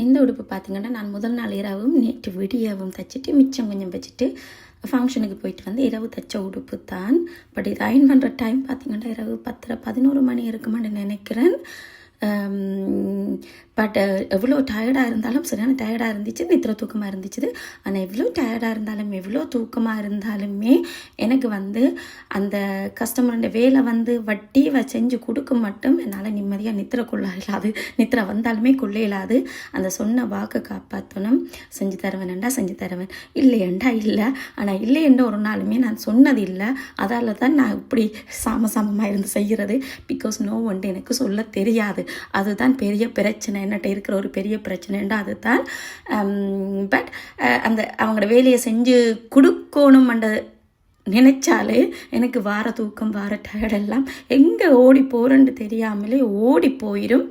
இந்த உடுப்பு பார்த்திங்கன்னா நான் முதல் நாள் இரவும் நேற்று விடியவும் தைச்சிட்டு மிச்சம் கொஞ்சம் வச்சுட்டு ஃபங்க்ஷனுக்கு போயிட்டு வந்து இரவு தைச்ச உடுப்பு தான். பட் இது அயன் பண்ணுற டைம் பார்த்திங்கன்னா இரவு 10-11 மணி இருக்குமான்னு நினைக்கிறேன். பட் எவ்வளோ டயர்டாக இருந்தாலும் சரியான டயர்டாக இருந்துச்சு, நித்திர தூக்கமாக இருந்துச்சு. ஆனால் எவ்வளோ டயர்டாக இருந்தாலும் எவ்வளோ தூக்கமாக இருந்தாலுமே எனக்கு வந்து அந்த கஸ்டமருடைய வேலை வந்து வட்டி செஞ்சு கொடுக்க மட்டும் என்னால் நிம்மதியாக நித்திர கொள்ள இல்லாது, நித்திர வந்தாலுமே கொள்ள இல்லாது. அந்த சொன்ன வாக்கு காப்பாற்றணும். செஞ்சு தருவேன்டா செஞ்சு தருவேன், இல்லையண்டா இல்லை. ஆனால் இல்லையென்ற ஒரு நாளுமே நான் சொன்னது இல்லை. அதால் தான் நான் இப்படி சாமமாக இருந்து செய்கிறது. பிகாஸ் நோ ஒன்று எனக்கு சொல்ல தெரியாது. அதுதான் பெரிய பிரச்சனை, என்னட்ட இருக்கிற ஒரு பெரிய பிரச்சனைண்டா அதுதான். பட் அந்த அவங்களோட வேலையை செஞ்சு கொடுக்கணும் அந்த நினைச்சாலே எனக்கு வார தூக்கம் வார டயர்டெல்லாம் எங்கே ஓடி போகிறேன்னு தெரியாமலே ஓடி போயிடும்.